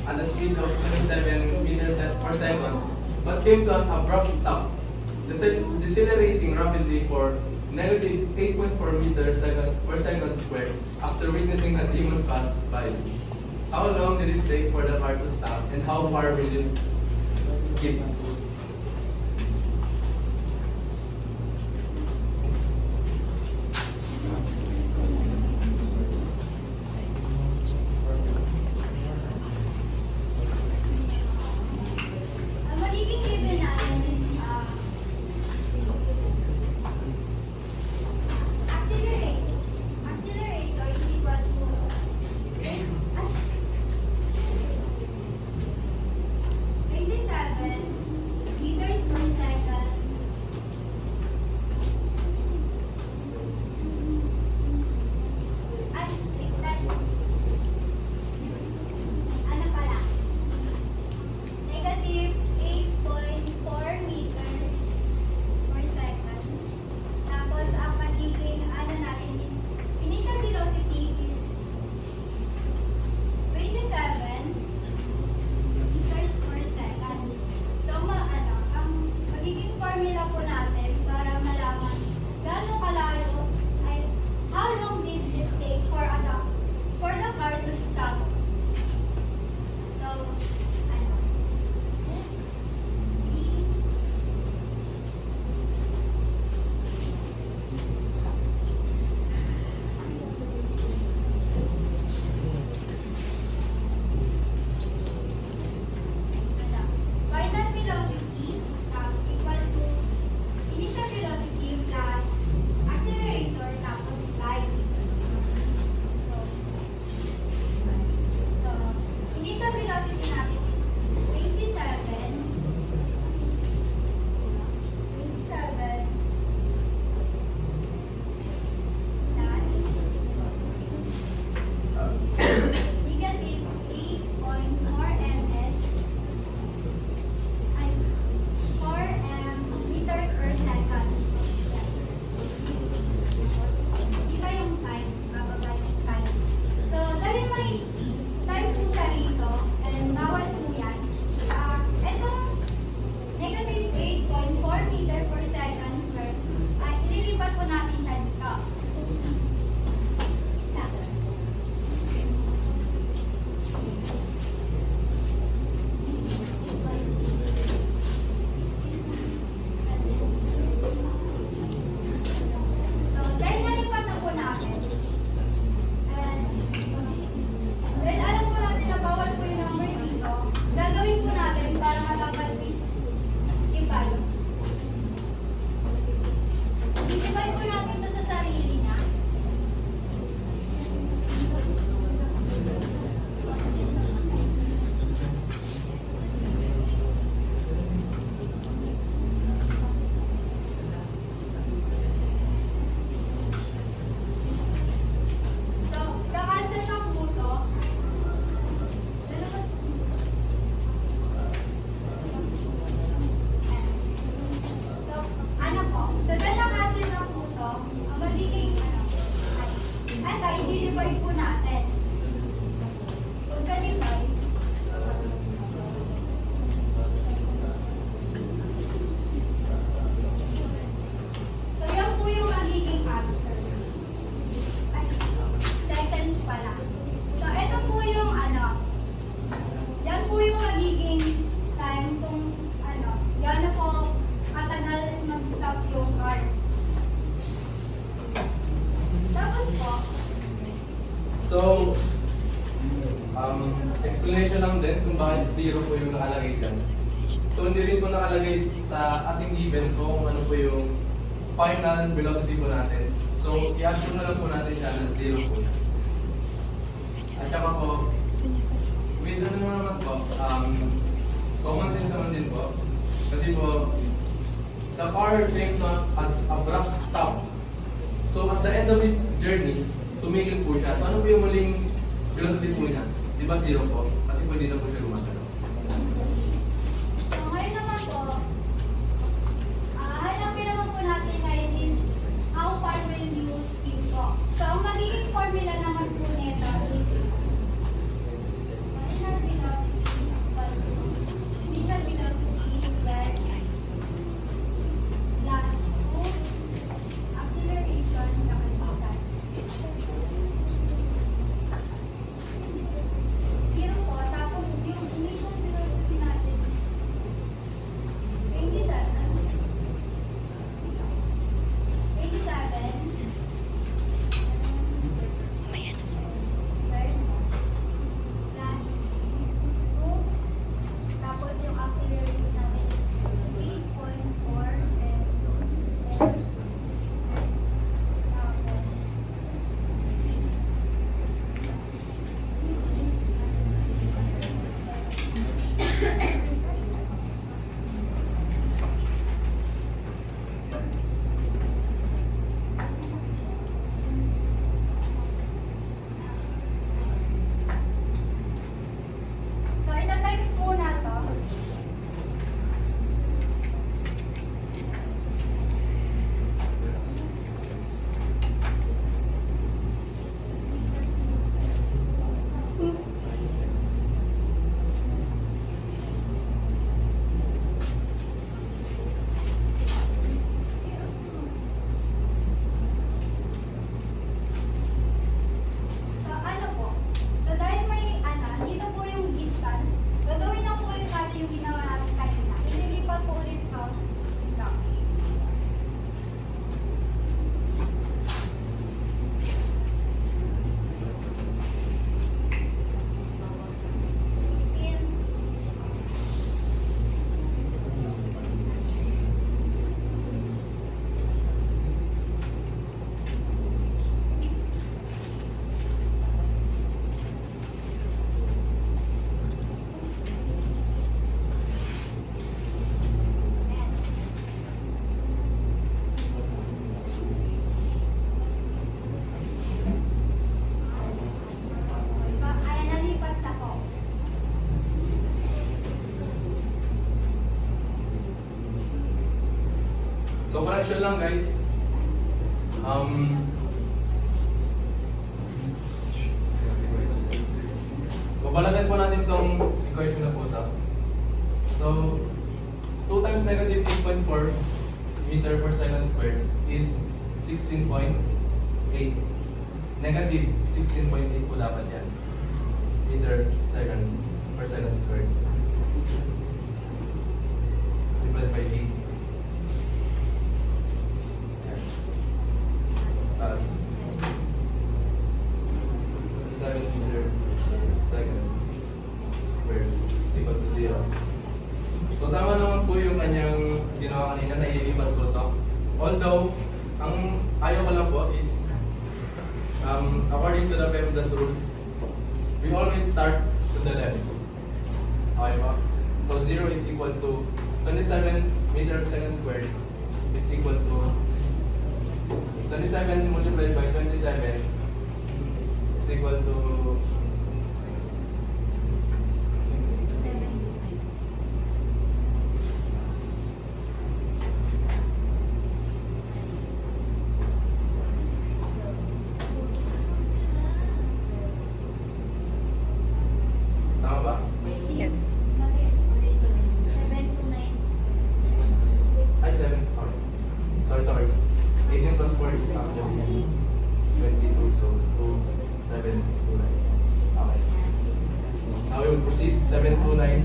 at a speed of 27 meters per second, but came to an abrupt stop, decelerating rapidly for negative 8.4 meters per second square after witnessing a demon pass by. How long did it take for the car to stop, and how far will it skip? Ang magiging given natin is accelerator is equal to rate 27 meters per second. At ano pala? Negative 8.4 meters per second. Tapos, ang magiging ano natin is, initial velocity is 27 meters per second. So, ang magiging formula po natin para malaman gaano kalayo ay how long did it take for the car to stop. So, ano? Final velocity equal to initial velocity plus accelerator tapos glide. So, initial velocity natin is 27 plus negative 8.4 ms ay 4 meter per second. Dito yung time, bababa yung time. So, dahil may time po siya rito, and bawal po yan, itong negative 8.4 meter per second square, ay ililipat po natin siya dito. Yan. So, dahil nalipat na po natin, and dahil alam po natin na bawal po yung number dito, gagawin po natin para matapat is divide. I-divide po natin ito sa sarili niya. So, kakansel na po ito. So, ano po? So, dahil nakancel na po ito, ang magiging ay, i-divide po natin. So, divide. So, yan po yung magiging answer. Ay, seconds pala. So, ito po yung yan po yung magiging time kung gaano po katagal mag-stop yung car. Tapos po, So, explanation lang din kung bakit 0 po yung nakalagay dyan. So, hindi rin po nakalagay sa ating given kung ano po yung final velocity po natin. So, i-assume na lang po natin siya na 0 po. At saka po, with ano naman po, common sense naman din po. Kasi po, the car came to an abrupt stop. So, at the end of his journey, tumigil po siya. So, ano po yung muling velocity po niya? Di ba 0 po? Kasi pwede na po siya gumagano. so ngayon naman po, hanapin naman po natin ngayon is how far will you speed po. So, ang magiging formula naman po nito is final velocity So correction lang guys. Babalagan po natin tong equation na po ito. So 2 times negative 8.4 meter per second squared is 16.8. Negative 16.8 po dapat yan. Meter per second squared. Divided by 8. Yan. Tapos 7 meter second squared is equal to 0. Kasama naman po yung kanyang ginawa kanina na ililipat ko ito. Although, ang ayaw ko lang po is according to the PEMDAS rule, we always start to the left. Okay ba? So 0 is equal to 27 meter per second squared is equal to 27 multiplied by 27 is equal to tama ba? Yes. Bakit? 7 to 9. Ay, 7. Okay. Sorry. 18 plus 4 is actually 22. So, 2, 7, 2, 9. Okay. Now we will proceed. 7, 2, 9.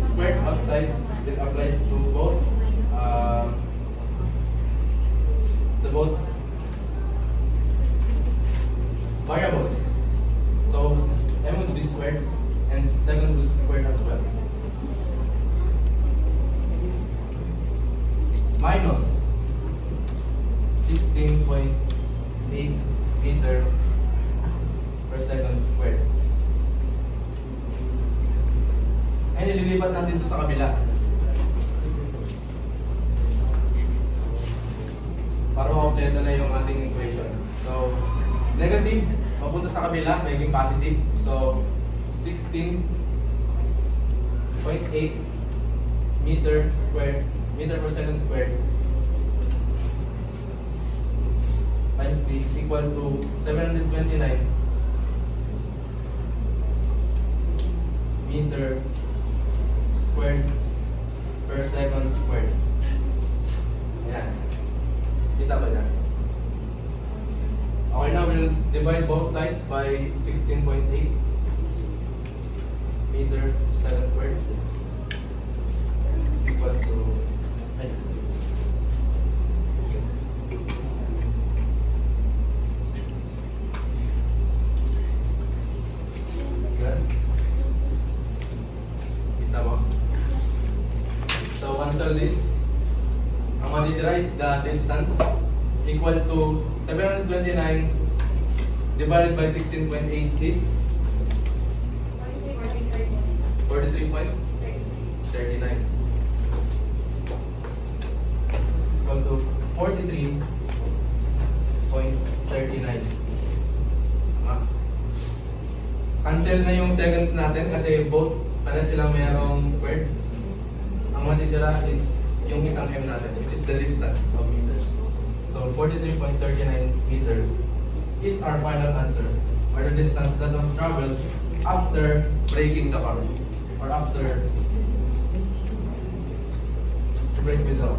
Squared outside will apply to both both variables. So, m would be squared and second would be squared as well. Minus 16.8 meter per second squared. And ililipat natin ito sa kabila. Para ma-kompleto na yung ating equation. So, negative, mapunta sa kabila, magiging positive. So, 16.8 meter per second squared times 3 is equal to 729 meter squared per second squared. Ayan. Kita ba yan? Okay, now we'll divide both sides by 16.8 meter per second squared is equal to kita mo? So cancel this. Ang matitira is the distance equal to 729 divided by 16.8 is 43.39 equal to 43.39. Cancel na yung seconds natin kasi both para silang mayroong squared. Ang matitira is yung isang m natin, which is the distance of meters. So 43.39 meter is our final answer, or the distance that was traveled after breaking the current, or after break with the